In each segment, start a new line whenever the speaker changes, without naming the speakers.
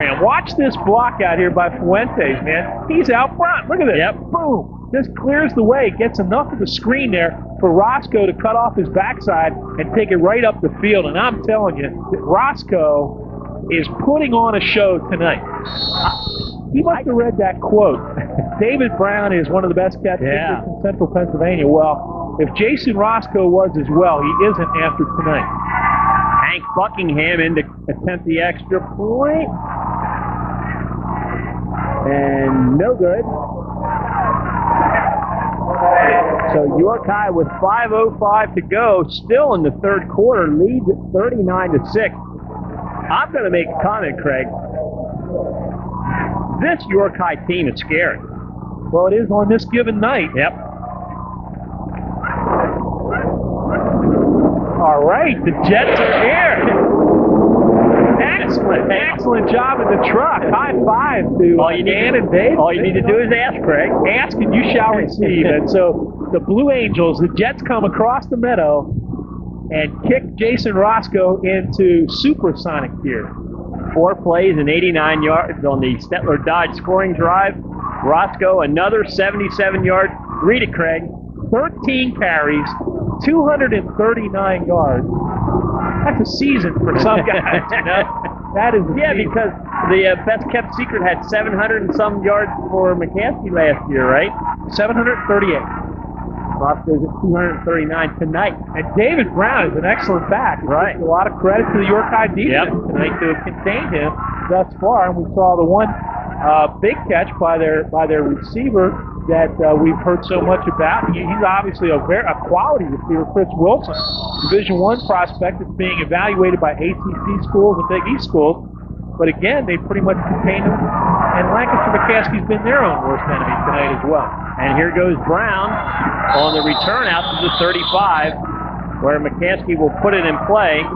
Man, watch this block out here by Fuentes, man. He's out front. Look at this.
Yep.
Boom. Just clears the way. Gets enough of the screen there for Roscoe to cut off his backside and take it right up the field. And I'm telling you, Roscoe is putting on a show tonight. He must have read that quote. David Brown is one of the best catch pitchers in Central Pennsylvania. Well, if Jason Roscoe was as well, he isn't after tonight.
Hank Buckingham in to attempt the extra point. And no good. So York High with 5:05 to go, still in the third quarter, leads at 39-6. I'm going to make a comment, Craig. This York High team is scary.
Well, it is on this given night.
Yep.
All right, the Jets are here. Excellent job in the truck. High five to Dan and Dave.
All you need to do is ask, Craig.
Ask and you shall receive. And so the Blue Angels, the Jets come across the meadow and kick Jason Roscoe into supersonic gear.
4 plays and 89 yards on the Stettler Dodge scoring drive. Roscoe, another 77 yards. Read it, Craig.
13 carries, 239 yards. That's a season for some guys, you know? That is
because the best kept secret had 700 and some yards for McCaskey last year, right?
738.
Roscoe's at 239 tonight.
And David Brown is an excellent back.
Right.
A lot of credit to the York High defense tonight to have contained him thus far. And we saw the one big catch by their receiver that we've heard so much about. He's obviously a quality receiver, Chris Wilson, Division I prospect that's being evaluated by ACC schools and Big East schools. But again, they pretty much contained him. And Lancaster McCaskey's been their own worst enemy tonight as well.
And here goes Brown on the return out to the 35, where McCaskey will put it in play.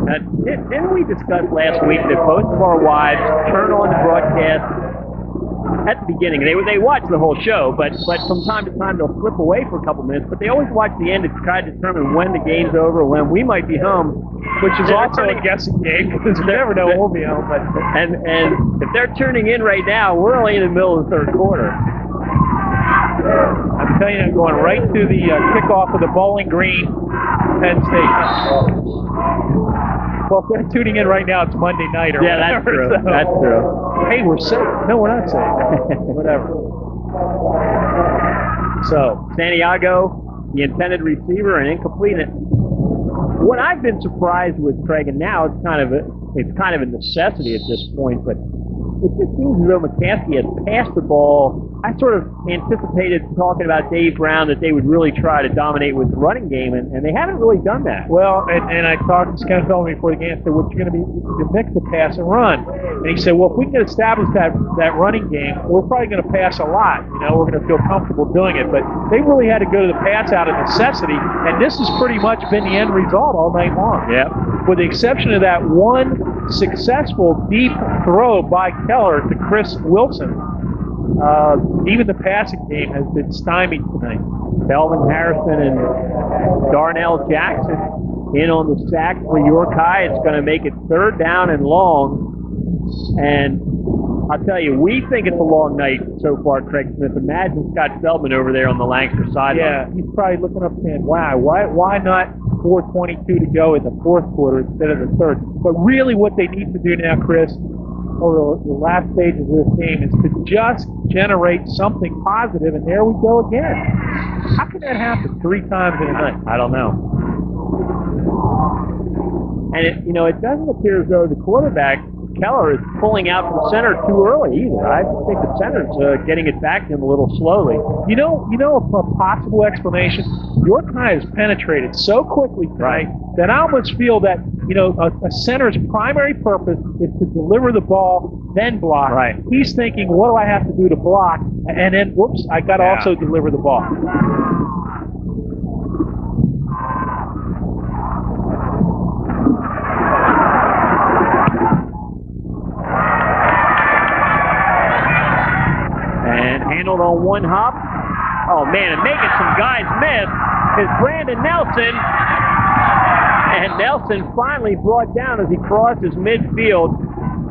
Now, didn't we discuss last week that both of our wives turn on the broadcast at the beginning? They watch the whole show, but from time to time they'll slip away for a couple minutes, but they always watch the end to try to determine when the game's over, when we might be home.
Which is also a guessing game because you never know when we'll be home. But
and if they're tuning in right now, we're only in the middle of the third quarter.
I'm telling you, I'm going right to the kickoff of the Bowling Green Penn State. Well, if they're tuning in right now, it's Monday night or whatever.
That's true.
So,
that's true.
Hey, we're safe. No, we're not safe. Whatever.
So, Santiago, the intended receiver, and incomplete. What I've been surprised with, Craig, and now it's kind of a necessity at this point, but it just seems as though McCaskey has passed the ball. I sort of anticipated talking about Dave Brown that they would really try to dominate with the running game, and they haven't really done that.
Well, and I talked to Ken Feldman before the game. I said, "What's going to be your mix of pass and run?" And he said, "Well, if we can establish that running game, we're probably going to pass a lot. You know, we're going to feel comfortable doing it." But they really had to go to the pass out of necessity, and this has pretty much been the end result all night long.
Yeah.
With the exception of that one successful deep throw by Keller to Chris Wilson, even the passing game has been stymied tonight.
Belvin Harrison and Darnell Jackson in on the sack for York High. It's going to make it third down and long. And I'll tell you, we think it's a long night so far, Craig Smith. Imagine Scott Feldman over there on the Lancaster sideline.
Yeah, he's probably looking up saying, wow, why not 4:22 to go in the fourth quarter instead of the third? But really what they need to do now, Chris, over the last stages of this game is to just generate something positive, and there we go again. How can that happen 3 times in a night?
I don't know. And it doesn't appear as though the quarterback, Keller, is pulling out from center too early either. I think the center's getting it back to him a little slowly.
You know a possible explanation? York High has penetrated so quickly tonight that I almost feel that a center's primary purpose is to deliver the ball, then block.
Right.
He's thinking, what do I have to do to block? And then, whoops, I got to also deliver the ball. And
handled on one hop. Oh, man, and making some guys miss is Brandon Nelson. And Nelson finally brought down as he crosses midfield.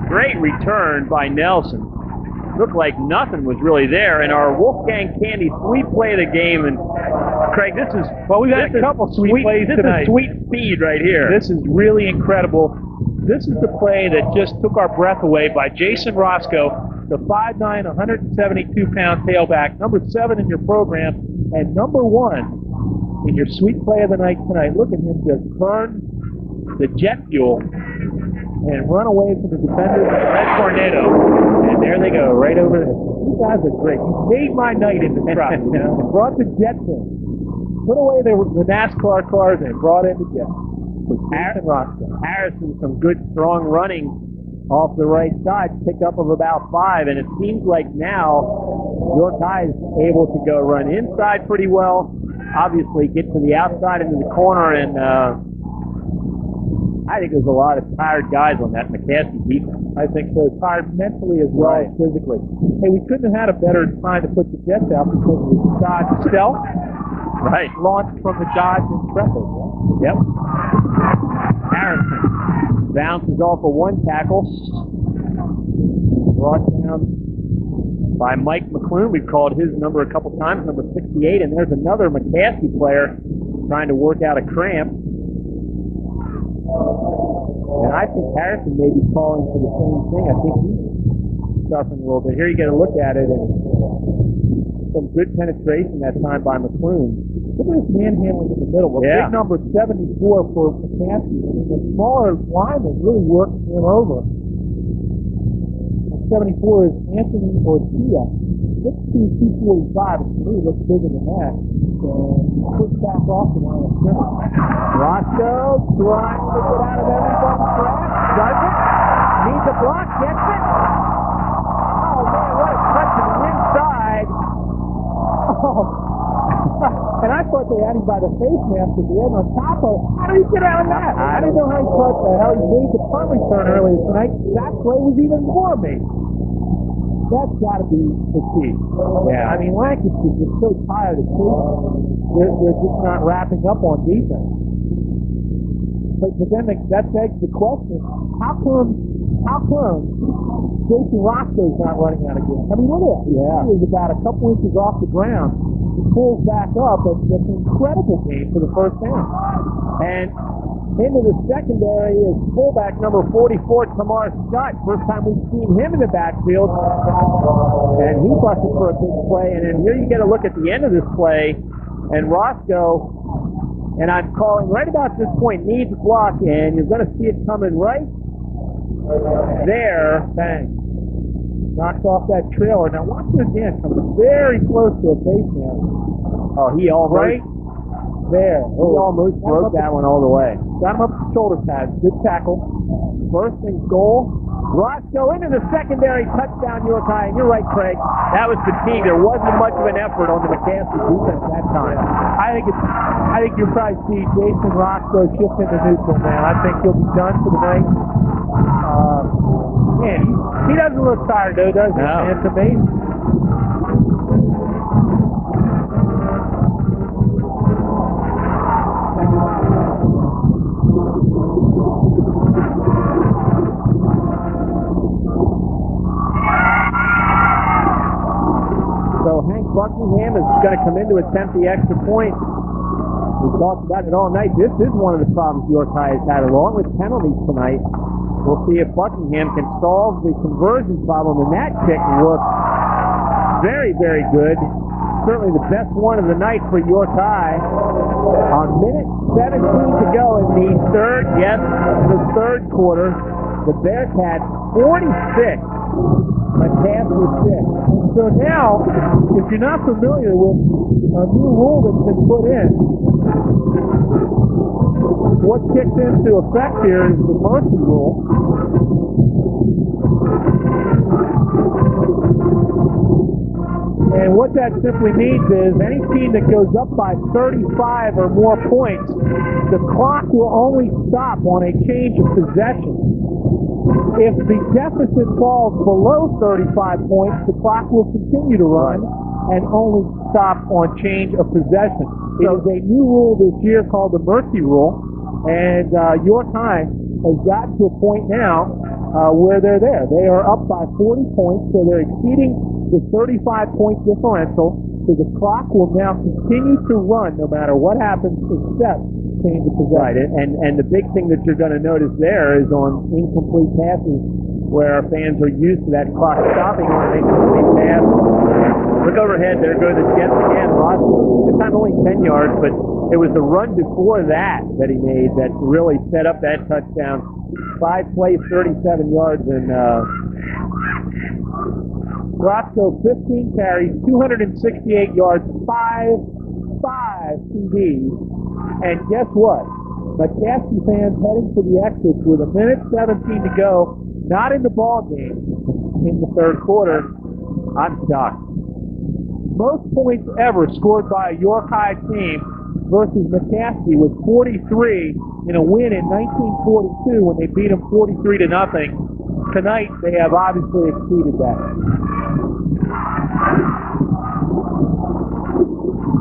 Great return by Nelson. Looked like nothing was really there. And our Wolfgang Candy sweet play of the game. And Craig, this is
we've had a couple sweet plays tonight.
This is sweet speed right here.
This is really incredible. This is the play that just took our breath away by Jason Roscoe, the 5'9", 172-pound tailback, number 7 in your program, and number 1 in your sweet play of the night tonight. Look at him just burn the jet fuel and run away from the defenders of the Red Tornado. And there they go, right over there. You guys are great. You made my night in the truck, you know. Brought the jets in. Put away the NASCAR cars and brought in the jets.
Harrison, some good strong running off the right side, pickup of about 5, and it seems like now York High is able to go run inside pretty well, obviously get to the outside into the corner, and I think there's a lot of tired guys on that McCaskey defense.
I think so. Tired mentally as well as physically. Hey, we couldn't have had a better time to put the jets out because of the Dodge Stealth.
Right.
Launched from the Dodge Intrepid.
Yep. Harrison bounces off of 1 tackle. Brought down by Mike McClune. We've called his number a couple times, number 68, and there's another McCaskey player trying to work out a cramp. And I think Harrison may be calling for the same thing. I think he's suffering a little bit. Here you get a look at it, and some good penetration that time by McClune.
Look at this manhandling in the middle. Big number 74 for McCaskey. The smaller lineman really working him over. 74 is Anthony Ortia. 6'2", 245. To me, looks bigger than that. Quick back off the line of scrimmage. Roscoe trying to get out of everybody's grasp. Does it? Needs a block. Gets it. Oh, man, what a touch to the inside. Oh. And I thought they had him by the face mask at the end on top of. How did he get out of that? I didn't know how he caught the hell he made the punt return earlier tonight. That play was even more amazing. That's got to be the key.
Yeah.
I mean, Lancaster's just so tired of chasing. They're just not wrapping up on defense. But then that begs the question: How come Jason Roscoe's not running out again? I mean, look at that. Yeah. He was about a couple inches off the ground. He pulls back up and gets an incredible game for the first down. And into the secondary is fullback number 44, Tamar Scott. First time we've seen him in the backfield. And he busted for a big play. And then here you get a look at the end of this play. And Roscoe, and I'm calling right about this point, needs a block. And you're going to see it coming right there. Bang. Knocks off that trailer. Now watch it again. Comes very close to a base man.
Oh, he almost.
Right there.
He almost broke that one all the way.
Got him up the shoulder pads. Good tackle. First and goal. Roscoe into the secondary. Touchdown, York High. And you're right, Craig.
That was fatigue. There wasn't much of an effort on the McCaskey defense that time.
I think you'll probably see Jason Roscoe shift into neutral now. I think he'll be done for the night. Man, he doesn't look tired though, does he?
No.
It's amazing.
So Hank Buckingham is going to come in to attempt the extra point. We talked about it all night. This is one of the problems York High has had, along with penalties tonight. We'll see if Buckingham can solve the conversion problem, and that kick looks very, very good. Certainly the best one of the night for York High. On minute 17 to go in the third quarter, the Bearcats 46. McCaskey 6.
And so now, if you're not familiar with a new rule that's been put in, what kicked into effect here is the mercy rule. And what that simply means is any team that goes up by 35 or more points, the clock will only stop on a change of possession. If the deficit falls below 35 points, the clock will continue to run. and only stop on change of possession. It is a new rule this year called the Mercy Rule, and York High has gotten to a point now where they're there. They are up by 40 points, so they're exceeding the 35-point differential. So the clock will now continue to run no matter what happens except change of possession.
Right, and the big thing that you're going to notice there is on incomplete passes where our fans are used to that clock stopping on an incomplete pass. Look overhead, there go the Jets again. Roscoe, this time only 10 yards, but it was the run before that he made that really set up that touchdown. 5 plays, 37 yards, and
Roscoe, 15 carries, 268 yards, 5 TDs. And guess what? McCaskey fans heading for the exits with 1:17 to go, not in the ball game in the third quarter.
I'm shocked.
Most points ever scored by a York High team versus McCaskey was 43 in a win in 1942 when they beat them 43 to nothing. Tonight, they have obviously exceeded that.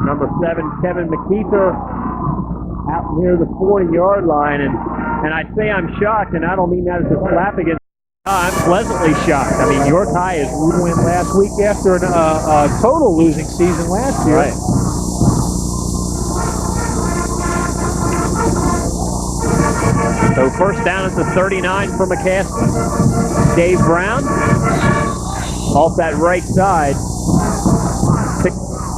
Number 7, Kevin McKeither, out near the 40-yard line, and I say I'm shocked, and I don't mean that as a slap against. I'm pleasantly shocked. I mean, York High is
win last week after a total losing season last year.
Right. So first down at the 39 for McCaskey. Dave Brown off that right side.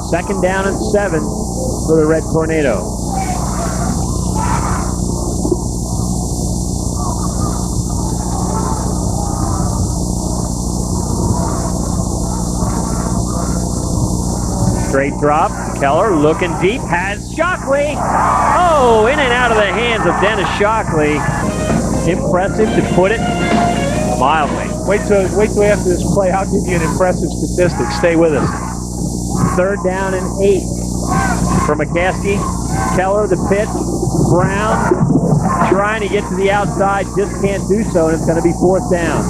Second down and 7 for the Red Tornado. Straight drop. Keller looking deep. Has Shockley. Oh, in and out of the hands of Dennis Shockley. Impressive to put it mildly.
Wait till after this play. I'll give you an impressive statistic. Stay with us.
Third down and 8 for McCaskey. Keller, the pitch. Brown trying to get to the outside. Just can't do so, and it's going to be fourth down.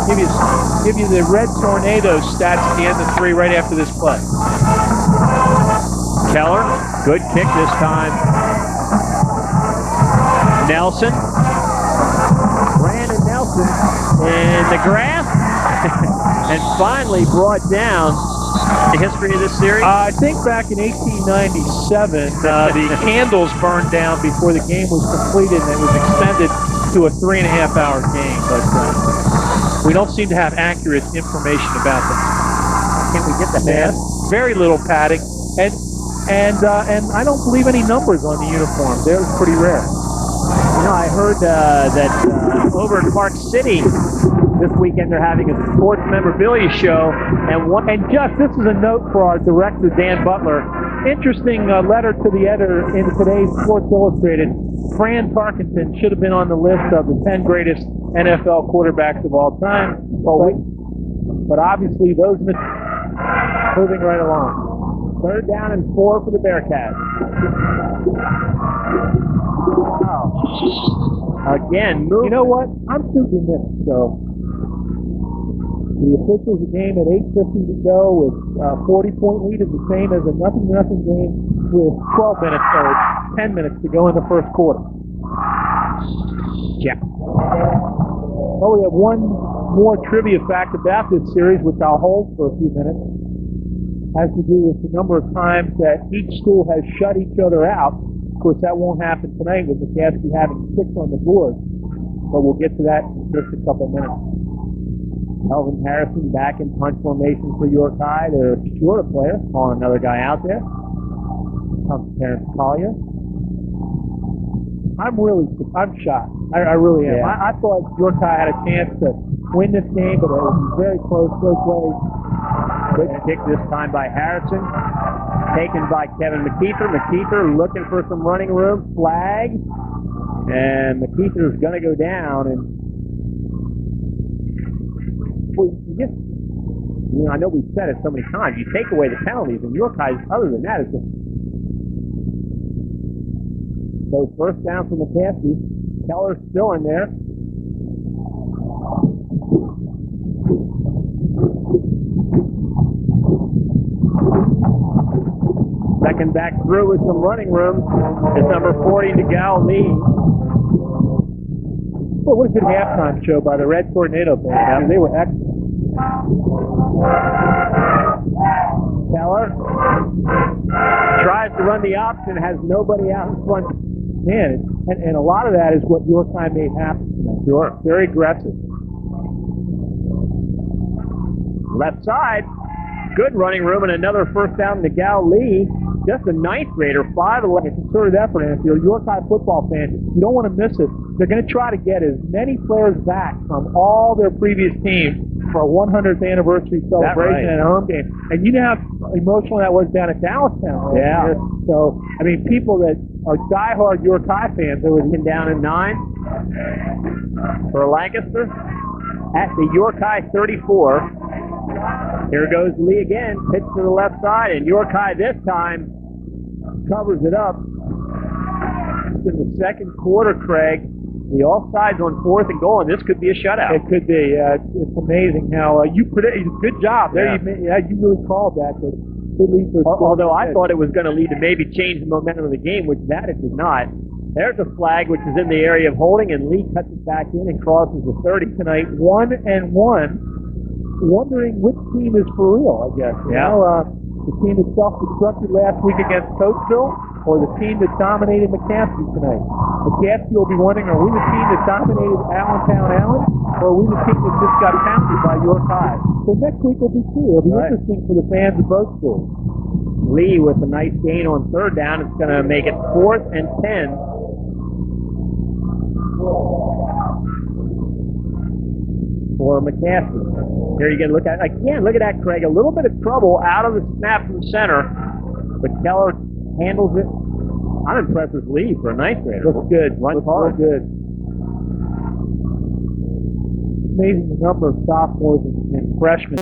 Give you the Red Tornado stats at the end of 3 right after this play.
Keller, good kick this time. Nelson. Brandon Nelson in the grass. And finally brought down. The history of this series?
I think back in 1897, the candles burned down before the game was completed, and it was extended to a 3.5-hour game. But we don't seem to have accurate information about that.
Can we get the pass?
Very little padding, and I don't believe any numbers on the uniform. They're pretty rare.
You know, I heard that over in Park City this weekend they're having a sports memorabilia show,
and just this is a note for our director Dan Butler. Interesting letter to the editor in today's Sports Illustrated. Fran Tarkenton should have been on the list of the 10 greatest NFL quarterbacks of all time. But obviously those moving right along.
Third down and 4 for the Bearcats. Wow. Again,
you know what? I'm thinking this, so the officials' game at 8:50 to go with 40-point lead is the same as a 0-0 game with 12 minutes or 10 minutes to go in the first quarter.
Yeah.
Well, we have one more trivia fact about this series, which I'll hold for a few minutes. It has to do with the number of times that each school has shut each other out. Of course, that won't happen tonight with McCaskey having 6 on the board, but we'll get to that in just a couple minutes. Melvin Harrison back in punch formation for York High. They're short a player, calling another guy out there. Comes Terrence Collier. I'm shocked. I really am.
Yeah.
I thought York High had a chance to win this game, but it was very close both ways.
Good kick this time by Harrison. Taken by Kevin McKeither. McKeither looking for some running room. Flag. And McKeither's going to go down. And I know we've said it so many times. You take away the penalties, and York High, other than that, is just. So first down for McCaskey. Keller's still in there. Second back through with some running room is number 40, Nagao Lee.
Well, what a good halftime show by the Red Tornado band.
Yeah.
They were excellent.
Keller tries to run the option, has nobody out in front.
Man, and a lot of that is what York High made happen tonight.
Sure.
Very aggressive.
Left side, good running room and another first down. Nagao Lee, just a ninth grader, 5'11".
Concerted effort, and if you're a York High football fan, you don't want to miss it. They're going to try to get as many players back from all their previous teams for a 100th anniversary celebration and a home game. And you know how emotional that was down at Dallastown last year. So, I mean, people that are diehard York High fans, they were
Down in 9 for Lancaster at the York High 34. Here goes Lee again, pitch to the left side, and York High this time covers it up. In the second quarter, Craig, the offsides on 4th and goal, and this could be a shutout.
It could be. It's amazing how you predicted. Good job there.
Yeah.
You really called that.
Although I thought it was going to lead to maybe change the momentum of the game, which that it did not. There's a flag which is in the area of holding, and Lee cuts it back in and crosses the 30
tonight. 1-1. Wondering which team is for real, I guess. You know, the team that self-destructed last week against Coatesville, or the team that dominated McCaskey tonight. McCaskey will be wondering, are we the team that dominated Allentown Allen, or are we the team that just got pounded by York High? So next week will be key. It'll be interesting for the fans of both schools.
Lee with a nice gain on 3rd down. It's going to make it 4th and 10. For McCaskey. Here you can look at that, Craig. A little bit of trouble out of the snap from center, but Keller handles it. I'm impressed with Lee for a ninth grader.
Looks good.
Runs hard.
Good. Amazing the number of sophomores and freshmen